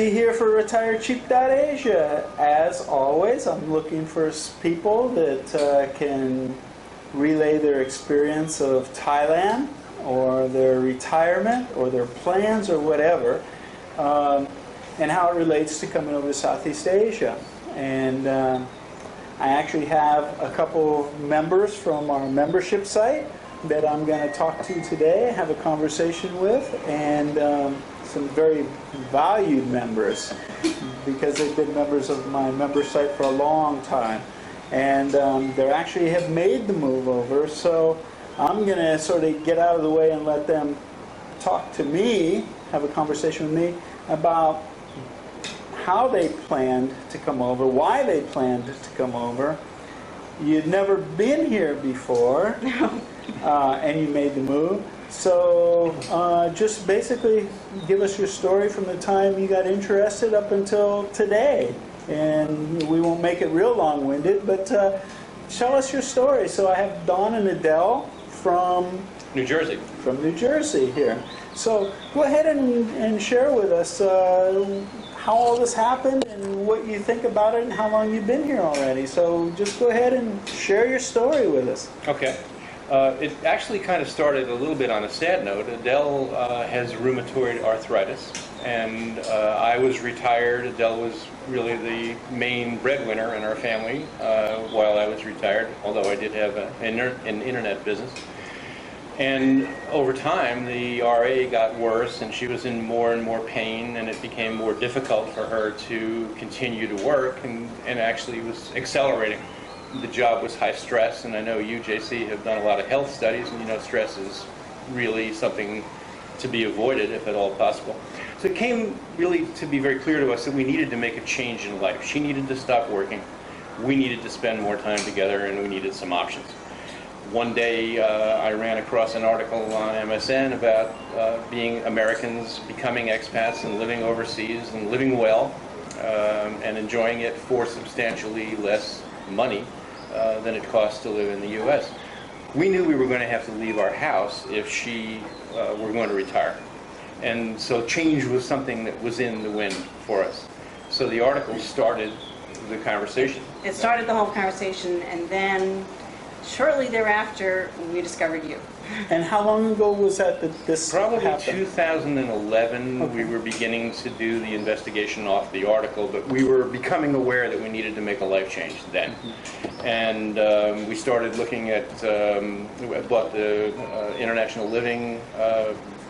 JC here for Retirecheap.Asia. As always, I'm looking for people that can relay their experience of Thailand or their retirement or their plans or whatever, and how it relates to coming over to Southeast Asia. And I actually have a couple members from our membership site that I'm going to talk to today, have a conversation with, and some very valued members because they've been members of my member site for a long time. And they actually have made the move over, so I'm going to sort of get out of the way and let them talk to me, have a conversation with me about how they planned to come over, why they planned to come over. You'd never been here before, and you made the move. So just basically give us your story from the time you got interested up until today. And we won't make it real long-winded, but tell us your story. So I have Don and Adele from New Jersey. From New Jersey here. So go ahead and share with us how all this happened and what you think about it and how long you've been here already. So just go ahead and share your story with us. Okay. It actually kind of started a little bit on a sad note. Adele has rheumatoid arthritis, and I was retired. Adele was really the main breadwinner in our family while I was retired, although I did have an internet business. And over time, the RA got worse, and she was in more and more pain, and it became more difficult for her to continue to work, and actually was accelerating. The job was high stress, and I know you, JC, have done a lot of health studies, and you know stress is really something to be avoided if at all possible. So it came really to be very clear to us that we needed to make a change in life. She needed to stop working, we needed to spend more time together, and we needed some options. One day I ran across an article on MSN about being Americans becoming expats and living overseas and living well and enjoying it for substantially less money than it costs to live in the U.S. We knew we were going to have to leave our house if she were going to retire. And so change was something that was in the wind for us. So the article started the conversation. It started the whole conversation, and then shortly thereafter, we discovered you. And how long ago was that this Probably happened? 2011, Okay. We were beginning to do the investigation off the article, but we were becoming aware that we needed to make a life change then. And we started looking at, I bought the International Living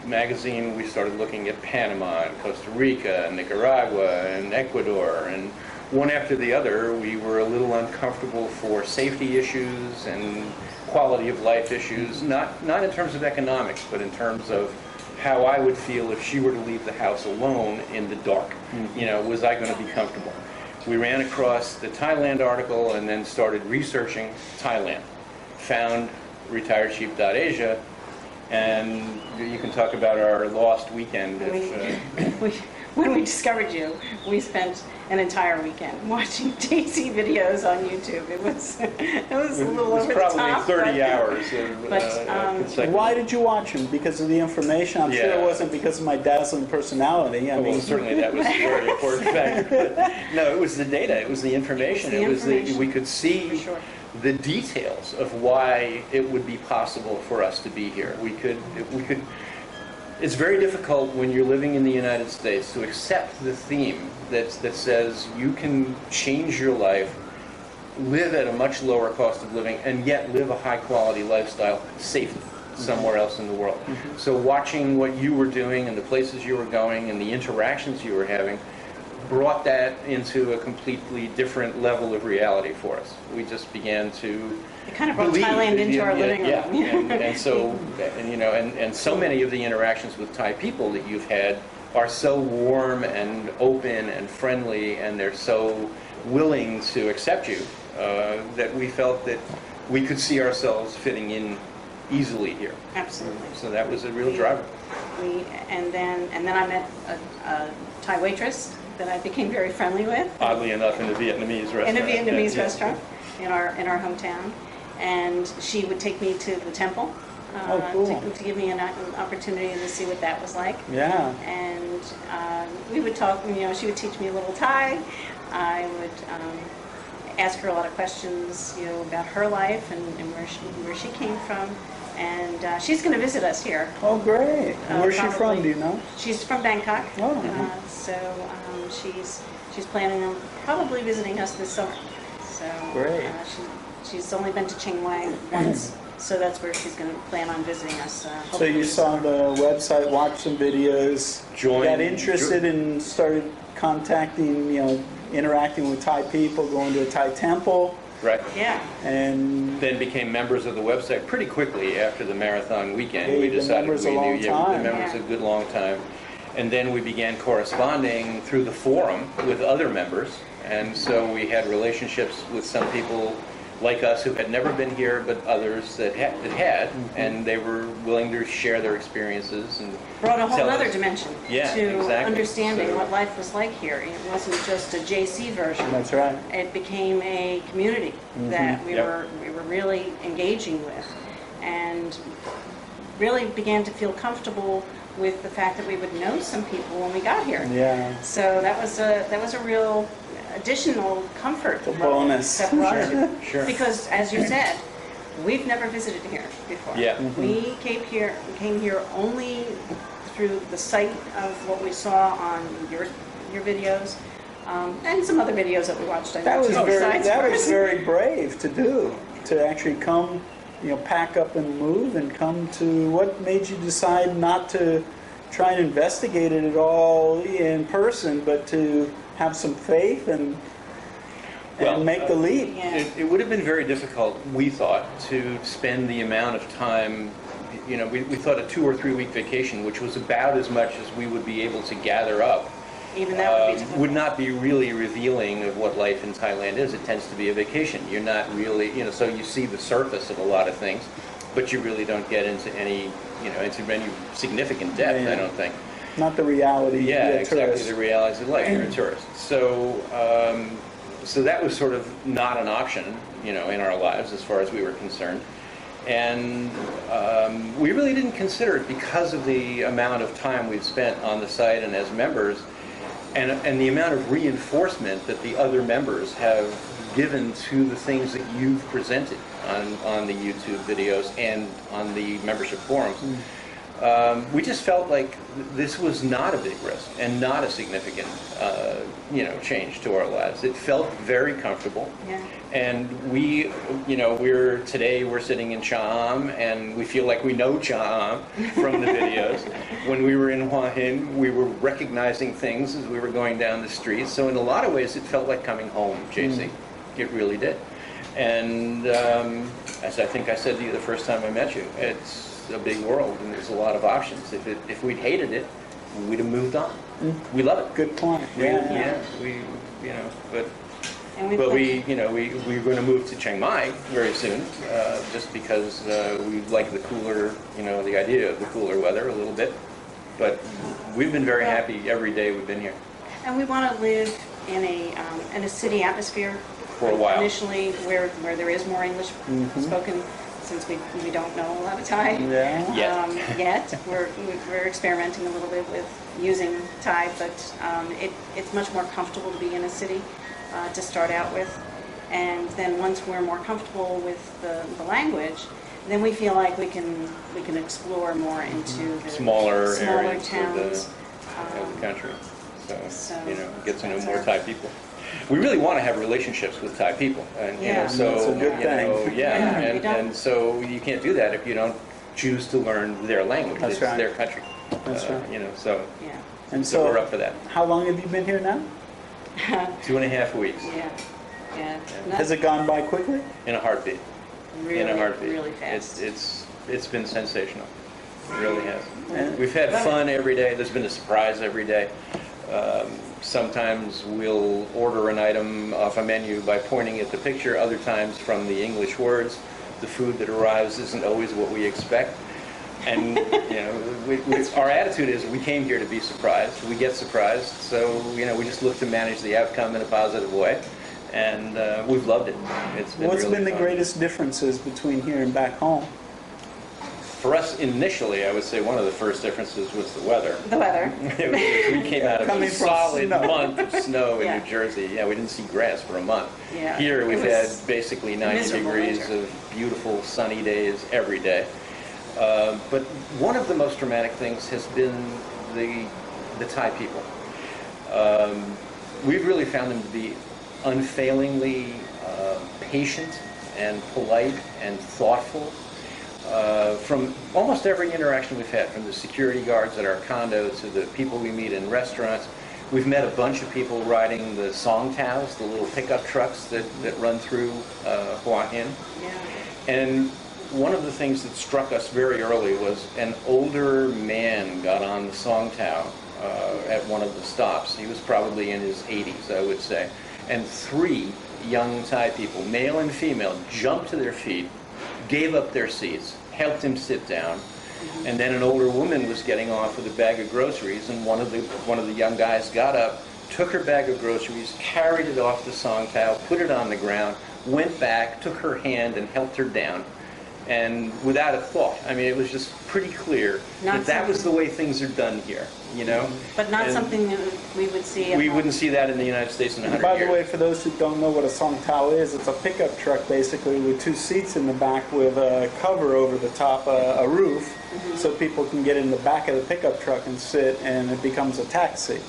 magazine. We started looking at Panama and Costa Rica and Nicaragua and Ecuador, and one after the other, we were a little uncomfortable for safety issues and quality of life issues, not in terms of economics, but in terms of how I would feel if she were to leave the house alone in the dark. You know, was I going to be comfortable? We ran across the Thailand article and then started researching Thailand. Found Retirecheap.Asia, and you can talk about our lost weekend. When we discovered you, we spent an entire weekend watching DC videos on YouTube. It was a little over the top. Probably 30 hours of consecutive. Why did you watch them? Because of the information? I'm sure it wasn't because of my dazzling personality. I mean, certainly that was a very important factor. But no, it was the data. It was the information. We could see the details of why it would be possible for us to be here. We could. It's very difficult when you're living in the United States to accept the theme that says you can change your life, live at a much lower cost of living, and yet live a high-quality lifestyle safely somewhere else in the world. So watching what you were doing and the places you were going and the interactions you were having brought that into a completely different level of reality for us. We just began to It kind of brought Thailand into our living room. Yeah, and so, you know, and so many of the interactions with Thai people that you've had are so warm and open and friendly, and they're so willing to accept you that we felt that we could see ourselves fitting in easily here. Absolutely. So that was a real driver. And then I met a Thai waitress that I became very friendly with. Oddly enough, in a Vietnamese restaurant. In a Vietnamese restaurant in our hometown, and she would take me to the temple cool. to give me an opportunity to see what that was like. Yeah. And we would talk. She would teach me a little Thai. I would ask her a lot of questions, about her life and where she came from. And she's going to visit us here. Oh, great. Where's she from, do you know? She's from Bangkok. Oh. She's planning on probably visiting us this summer. So great. She's only been to Chiang Mai once, so that's where she's going to plan on visiting us. So you saw the website, watched some videos, got interested and started contacting, interacting with Thai people, going to a Thai temple. Right. Yeah. And then became members of the website pretty quickly after the marathon weekend. Yeah, we decided we knew the members a good long time. And then we began corresponding through the forum with other members. And so we had relationships with some people like us who had never been here, but others that had, and they were willing to share their experiences and brought a whole tell other us. dimension to exactly. understanding what life was like here. It wasn't just a JC version. That's right. It became a community that we were really engaging with, and really began to feel comfortable with the fact that we would know some people when we got here. Yeah. So that was a real additional comfort. A bonus. That brought it. Sure. Because, as you said, we've never visited here before. Yeah. We came here only through the sight of what we saw on your videos, and some other videos that we watched. That was very brave to do, to actually come, pack up and move and come to. What made you decide not to try and investigate it at all in person, but to have some faith and make the leap? Yeah. It would have been very difficult, we thought, to spend the amount of time. We thought a 2 or 3 week vacation, which was about as much as we would be able to gather up, Even that would be difficult. would not be really revealing of what life in Thailand is. It tends to be a vacation. You're not really, so you see the surface of a lot of things, but you really don't get into any significant depth, I don't think. Not the reality. Yeah, exactly, tourist. the realities of life. You're a tourist. So that was sort of not an option, in our lives as far as we were concerned. And we really didn't consider it because of the amount of time we've spent on the site and as members, and the amount of reinforcement that the other members have given to the things that you've presented on the YouTube videos and on the membership forums. We just felt like this was not a big risk and not a significant, change to our lives. It felt very comfortable. Yeah. And today we're sitting in Chiang Mai, and we feel like we know Chiang Mai from the videos. When we were in Hua Hin, we were recognizing things as we were going down the street. So in a lot of ways, it felt like coming home, JC. It really did. And as I think I said to you the first time I met you, it's a big world and there's a lot of options. If we'd hated it, we'd have moved on. We love it. Good point. We're going to move to Chiang Mai very soon, just because we like the cooler, the idea of the cooler weather a little bit. But we've been very happy every day we've been here. And we want to live in a city atmosphere For a while. Initially, where there is more English spoken, since we don't know a lot of Thai. Yeah. Yet we're experimenting a little bit with using Thai, but it's much more comfortable to be in a city to start out with, and then once we're more comfortable with the language, then we feel like we can explore more into the smaller areas towns of the country. So get to know more Thai people. We really want to have relationships with Thai people, and so that's a good thing. And so you can't do that if you don't choose to learn their language. That's it's right. their country. That's right. So So we're up for that. How long have you been here now? 2.5 weeks. Yeah. Has it gone by quickly? In a heartbeat. Really, in a heartbeat. really fast. It's been sensational. It really has. And We've had fun every day. There's been a surprise every day. Sometimes we'll order an item off a menu by pointing at the picture. Other times from the English words. The food that arrives isn't always what we expect. And our attitude is we came here to be surprised. We get surprised, so we just look to manage the outcome in a positive way. And we've loved it. It's been What's really been the fun. greatest differences between here and back home? For us, initially, I would say one of the first differences was the weather. The weather. We came out of Coming a from solid snow. month of snow in Yeah. New Jersey. Yeah, we didn't see grass for a month. Yeah, Here we've it had was basically 90 miserable degrees winter. of beautiful sunny days every day. But one of the most dramatic things has been the Thai people. We've really found them to be unfailingly patient and polite and thoughtful. From almost every interaction we've had, from the security guards at our condo to the people we meet in restaurants. We've met a bunch of people riding the Song Taos, the little pickup trucks that run through Hua Hin. Yeah. And one of the things that struck us very early was an older man got on the Song Tao at one of the stops. He was probably in his 80s, I would say. And 3 young Thai people, male and female, jumped to their feet, gave up their seats, helped him sit down, and then an older woman was getting off with a bag of groceries, and one of the young guys got up, took her bag of groceries, carried it off the Song Tao, put it on the ground, went back, took her hand and helped her down, and without a thought. I mean, it was just pretty clear that was the way things are done here, you know? But not And something that we would see. we wouldn't see that in the United States in 100 By years. the way, for those who don't know what a Song Tao is, it's a pickup truck basically with 2 seats in the back with a cover over the top, a roof, so people can get in the back of the pickup truck and sit, and it becomes a taxi.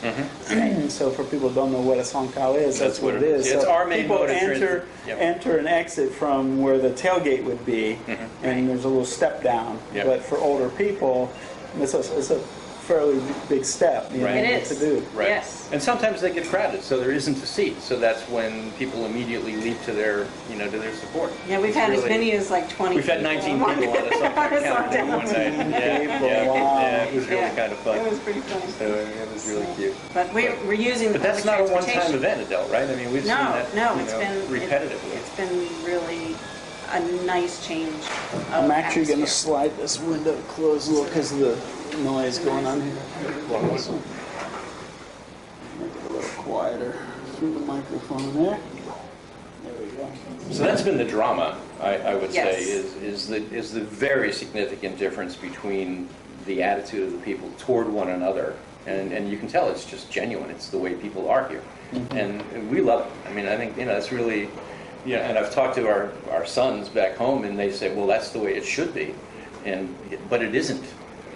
So for people who don't know what a Song Tao is, that's what it is. Yeah, it's So our main people mode of transit. Yep. enter and exit from where the tailgate would be, and there's a little step down. Yep. But for older people, it's a fairly big step, you know, Right. It to is. do. Right. Yes. And sometimes they get crowded, so there isn't a seat. So that's when people immediately leap to their, to their support. Yeah, we've It's had as really- many as like 20 We've had 19 people people on a Song on a Song Tao Tao. one night. Yeah, People, yeah, wow. yeah, it was really Yeah. kind of fun. It was pretty funny. So it was really cute. But we're using But that's public not a one-time transportation. event, Adele, right? I mean, we've seen No, that no, it's been repetitively. It's been really a nice change. I'm actually going to atmosphere. slide this window closed a little because of the noise going on here. So, make it a little quieter through the microphone there. There we go. So that's been the drama, I would say, Yes. is the very significant difference between the attitude of the people toward one another. And you can tell it's just genuine. It's the way people are here. And we love it. I mean, I think, it's really, and I've talked to our sons back home, and they say, well, that's the way it should be. But it isn't,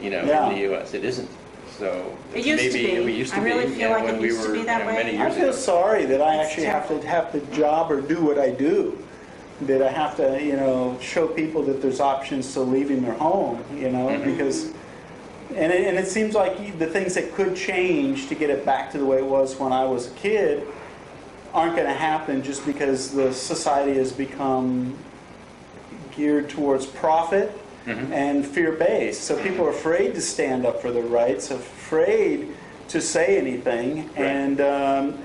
Yeah. in the U.S. It isn't. So It used to maybe be. we used to I really be, feel like when it we used to were, be that way. many I years feel ago. sorry that I It's actually have terrible. to have the job or do what I do. That I have to, show people that there's options to leaving their home, because, and it seems like the things that could change to get it back to the way it was when I was a kid aren't going to happen just because the society has become geared towards profit and fear-based. So people are afraid to stand up for their rights, afraid to say anything, Right.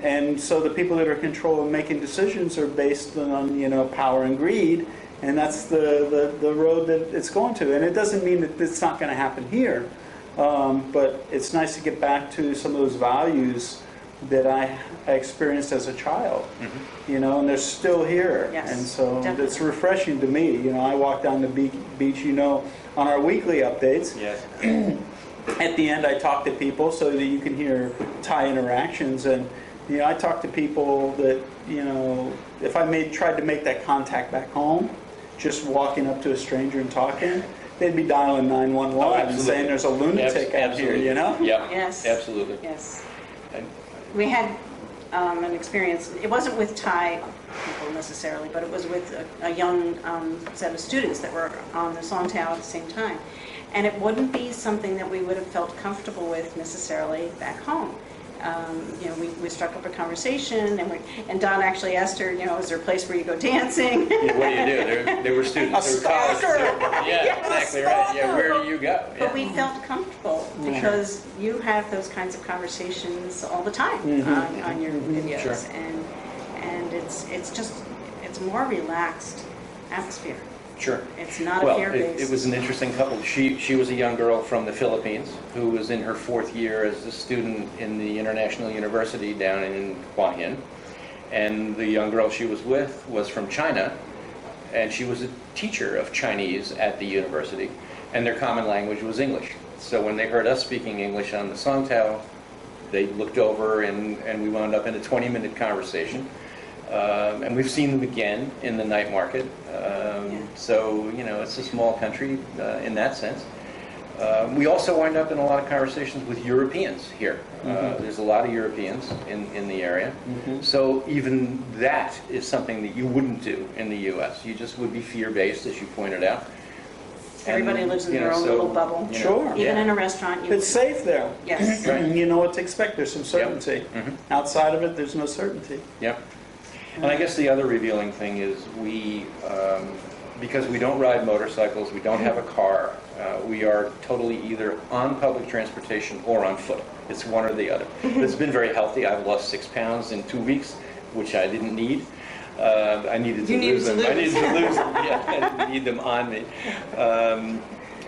and so the people that are in control of making decisions are based on power and greed, and that's the road that it's going to. And it doesn't mean that it's not going to happen here, but it's nice to get back to some of those values that I experienced as a child, and they're still here. Yes, and so definitely. it's refreshing to me. I walk down the beach, on our weekly updates. Yes. At the end, I talk to people so that you can hear Thai interactions, and I talk to people that if I tried to make that contact back home, just walking up to a stranger and talking, they'd be dialing 911 and absolutely. saying there's a lunatic out here, Absolutely. Yeah. Yes. Absolutely. Yes. And- We had an experience, it wasn't with Thai people necessarily, but it was with a young set of students that were on the Song Tao at the same time. And it wouldn't be something that we would have felt comfortable with necessarily back home. We struck up a conversation, and Don actually asked her, is there a place where you go dancing? Yeah, what do you do? They were students. They were college students. Yeah, exactly right. Yeah, where do you go? Yeah. But we felt comfortable because you have those kinds of conversations all the time on your videos, Sure. and it's more relaxed atmosphere. Sure. It's not a Well, fear-based. it was an interesting couple. She was a young girl from the Philippines who was in her 4th year as a student in the International University down in Hua Hin. And the young girl she was with was from China, and she was a teacher of Chinese at the university. and their common language was English. So when they heard us speaking English on the Song Tao, they looked over and we wound up in a 20-minute conversation. And we've seen them again in the night market. So, you know, it's a small country in that sense. We also wind up in a lot of conversations with Europeans here. There's a lot of Europeans in the area. So even that is something that you wouldn't do in the U.S. You just would be fear-based, as you pointed out. Everybody lives in their own little bubble. Sure. Even in a restaurant. It's safe there. Yes. You know what to expect. There's some certainty. Outside of it, there's no certainty. Yep. And I guess the other revealing thing is we, because we don't ride motorcycles, we don't have a car, we are totally either on public transportation or on foot. It's one or the other. It's been very healthy. I've lost 6 pounds in 2 weeks, which I didn't need. I needed to lose them. I needed to lose them. Yeah, I didn't need them on me.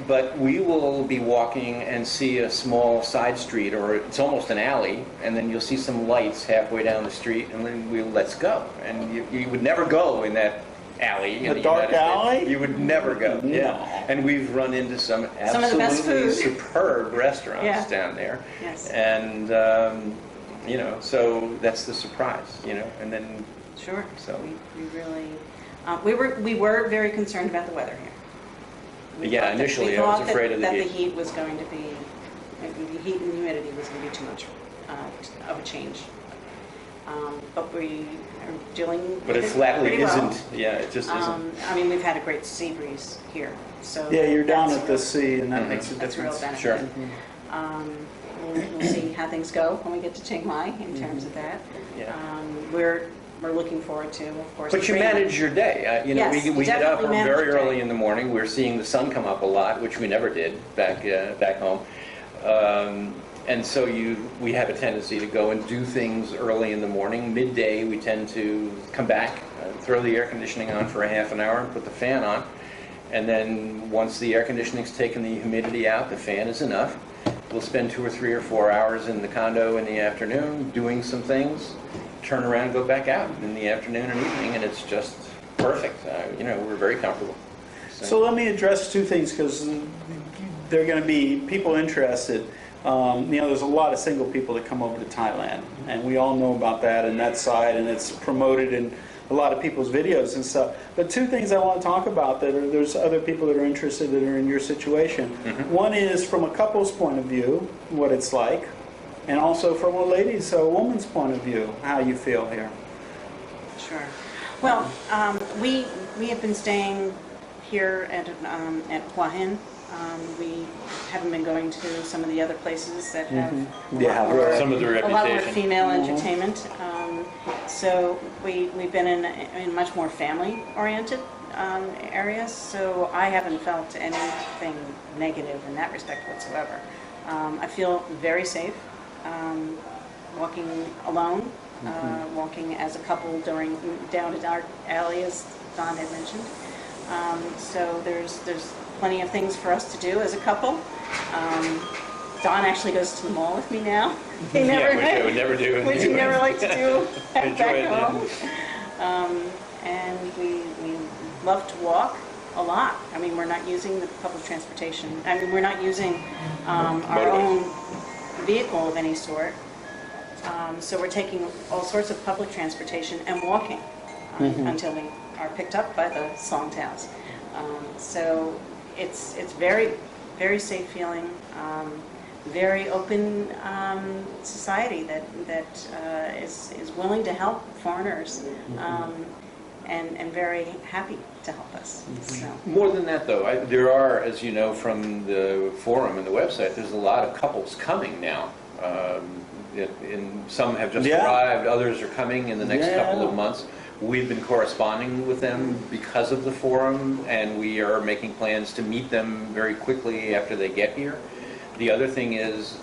But we will be walking and see a small side street, or it's almost an alley, and then you'll see some lights halfway down the street, and then we'll let's go. And you would never go in that alley. The dark alley? You would never go. No. Yeah. And we've run into some Some of the best absolutely food. superb restaurants down there. Yes. And you know, so that's the surprise. You know, and then. Sure. So. We really, we were very concerned about the weather here. Yeah, initially I was afraid of the heat. That the heat was going to be, the heat and humidity was going to be too much of a change. But we are dealing with it. But it flatly pretty well. isn't. Yeah, it just isn't. I mean, we've had a great sea breeze here, so. Yeah, you're down that's at the sea, and that makes a That's a real difference. benefit. Sure. We'll see how things go when we get to Chiang Mai in terms of that. Yeah. We're looking forward to, of course. But you manage your day. You know, Yes, we get up definitely manage very your day. early in the morning. We're seeing the sun come up a lot, which we never did back home. And so we have a tendency to go and do things early in the morning. Midday, we tend to come back, throw the air conditioning on for a half an hour and put the fan on. And then once the air conditioning's taken the humidity out, the fan is enough. We'll spend 2 or 3 or 4 hours in the condo in the afternoon doing some things, turn around, go back out in the afternoon and evening, and it's just perfect. You know, we're very comfortable. So let me address 2 things, because there are going to be people interested. You know, there's a lot of single people that come over to Thailand, and we all know about that and that side, and it's promoted in a lot of people's videos and stuff. But 2 things I want to talk about there's other people that are interested that are in your situation. One is from a couple's point of view, what it's like, and also from a woman's point of view, how you feel here. Sure. Well, we have been staying here at Hua Hin. We haven't been going to some of the other places that have Some of the a lot more reputation. female entertainment. So we've been in much more family-oriented areas. So I haven't felt anything negative in that respect whatsoever. I feel very safe walking alone, walking as a couple down a dark alley, as Don had mentioned. So there's plenty of things for us to do as a couple. Don actually goes to the mall with me now. He never which I would never do. Which he never liked to do Enjoy back it, home. And we love to walk a lot. I mean, we're not using the public transportation. I mean, we're not using our own vehicle of any sort. So we're taking all sorts of public transportation and walking until we are picked up by the Song Taos. So it's very, very safe feeling, very open society that is willing to help foreigners and very happy to help us. So. More than that, though, there are, as you know from the forum and the website, there's a lot of couples coming now. Some have just arrived, others are coming in the next couple of months. We've been corresponding with them because of the forum, and we are making plans to meet them very quickly after they get here. The other thing is,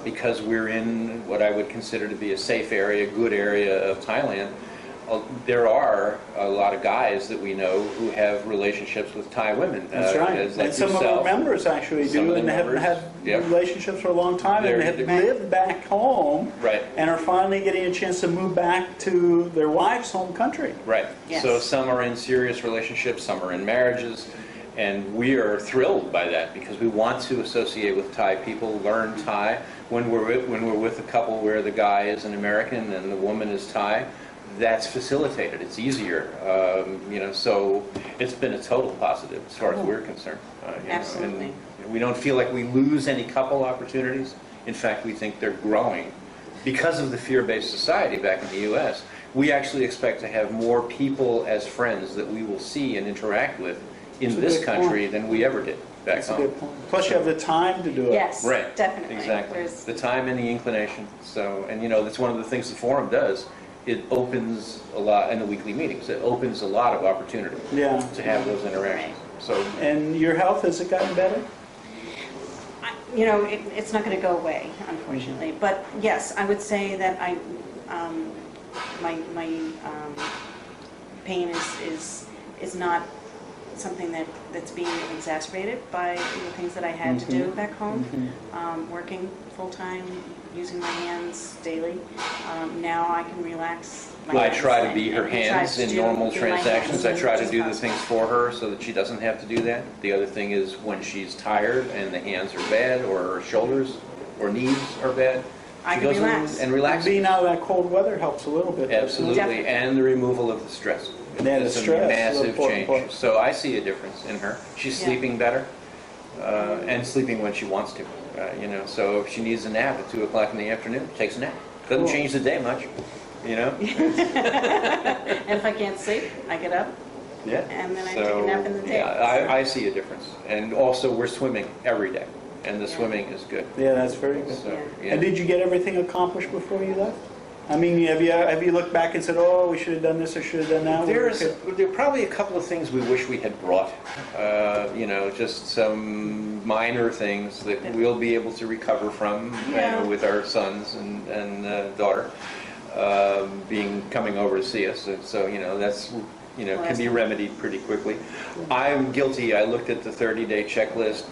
because we're in what I would consider to be a safe area, good area of Thailand, there are a lot of guys that we know who have relationships with Thai women. That's right. And some of our members actually do, and have had relationships for a long time, and have lived back home, and are finally getting a chance to move back to their wife's home country. Right. Yes. So some are in serious relationships, some are in marriages, And we are thrilled by that because we want to associate with Thai people, learn Thai. When we're with a couple where the guy is an American and the woman is Thai, that's facilitated. It's easier, so it's been a total positive as far as we're concerned. Absolutely. And we don't feel like we lose any couple opportunities. In fact, we think they're growing. Because of the fear-based society back in the U.S., we actually expect to have more people as friends that we will see and interact with in this country than we ever did back home. That's a good point. Plus you have the time to do it. Yes, Right. definitely. Exactly. The time and the inclination. So, and that's one of the things the forum does. It opens a lot, and the weekly meetings, it opens a lot of opportunity to have those interactions. So, and your health, has it gotten better? It's not going to go away, unfortunately. But yes, I would say that my pain is not something that's being exacerbated by the things that I had to do back home. Working full-time, using my hands daily. Now I can relax my hands. I try to be her and hands in normal do my transactions. I hands try as to much do as the possible. things for her so that she doesn't have to do that. The other thing is when she's tired and the hands are bad or her shoulders or knees are bad, I she can goes in relax. and relaxes. Being out of that cold weather helps a little bit. Absolutely, Definitely. and the removal of the stress. Yeah, the It's a stress is an massive important change. part. So I see a difference in her. She's Yeah. sleeping better and sleeping when she wants to. So if she needs a nap at 2 o'clock in the afternoon, takes a nap. Doesn't Cool. change the day much. And if I can't sleep, I get up. Yeah. And then I take a nap in the day. Yeah, I see a difference. And also, we're swimming every day, and the swimming is good. Yeah, that's very good. So, And did you get everything accomplished before you left? I mean, have you looked back and said, oh, we should have done this or should have done that? There are probably a couple of things we wish we had brought. Just some minor things that we'll be able to recover from with our sons and daughter coming over to see us. And so that's can be remedied pretty quickly. I'm guilty. I looked at the 30-day checklist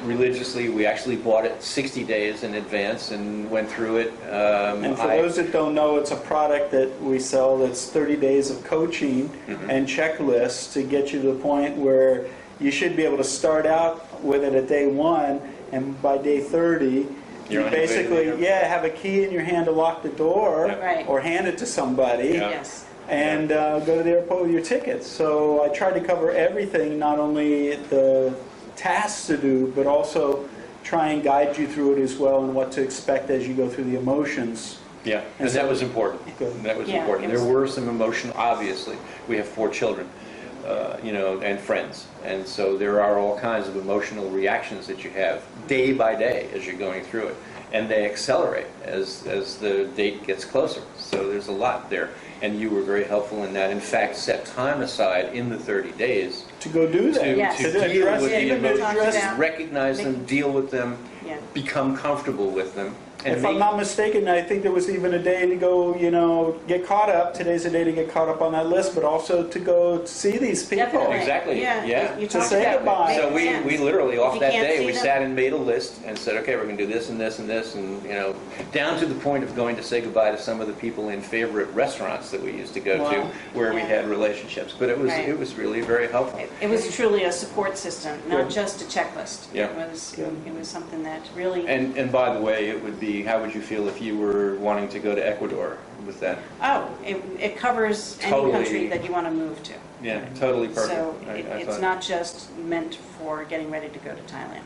religiously. We actually bought it 60 days in advance and went through it. And for those that don't know, it's a product that we sell that's 30 days of coaching and checklists to get you to the point where you should be able to start out with it at day 1, and by day 30, you basically have a key in your hand to lock the door or hand it to somebody. Yes. And go to the airport with your tickets. So I tried to cover everything, not only the tasks to do, but also try and guide you through it as well and what to expect as you go through the emotions. Yeah, and that was important. Good. That was important. There were some emotion, obviously. We have 4 children, and friends. And so there are all kinds of emotional reactions that you have day by day as you're going through it. And they accelerate as the date gets closer. So there's a lot there. And you were very helpful in that. In fact, set time aside in the 30 days To go do that. to deal with the even to emotions, address. recognize them, deal with them, become comfortable with them. And If I'm not mistaken, I think there was even a day to go, get caught up. Today's a day to get caught up on that list, but also to go see these people. Definitely. Exactly, yeah. You To talked say about goodbye. it. So Makes sense. we literally, off You that can't day, see we them. sat and made a list and said, okay, we're going to do this and this and this, and down to the point of going to say goodbye to some of the people in favorite restaurants that we used to go to, where we had relationships. But it was really very helpful. It was truly a support system, not Good. just a checklist. Yeah. It was something that really. And by the way, it would be, how would you feel if you were wanting to go to Ecuador with that? Oh, it covers any Totally. country that you want to move to. Yeah, totally perfect. So I it's thought. not just meant for getting ready to go to Thailand.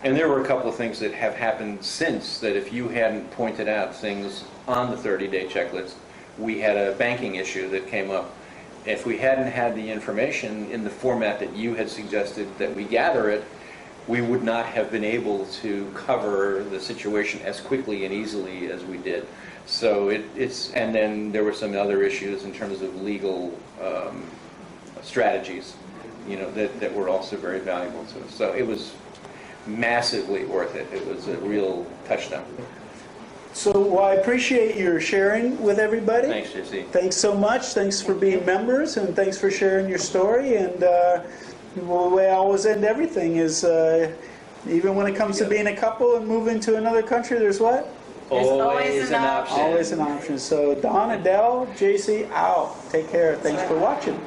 And there were a couple of things that have happened since that if you hadn't pointed out things on the 30-day checklist, we had a banking issue that came up. If we hadn't had the information in the format that you had suggested that we gather it, we would not have been able to cover the situation as quickly and easily as we did. So and then there were some other issues in terms of legal strategies, that were also very valuable to us. So it was massively worth it. It was a real touchdown. So I appreciate your sharing with everybody. Thanks, JC. Thanks so much. Thanks for being members, and thanks for sharing your story. And the way I always end everything is, even when it comes to being a couple and moving to another country, there's what? There's always an option. Always an option. So Don, Adele, JC, out. Take care. Thanks for watching.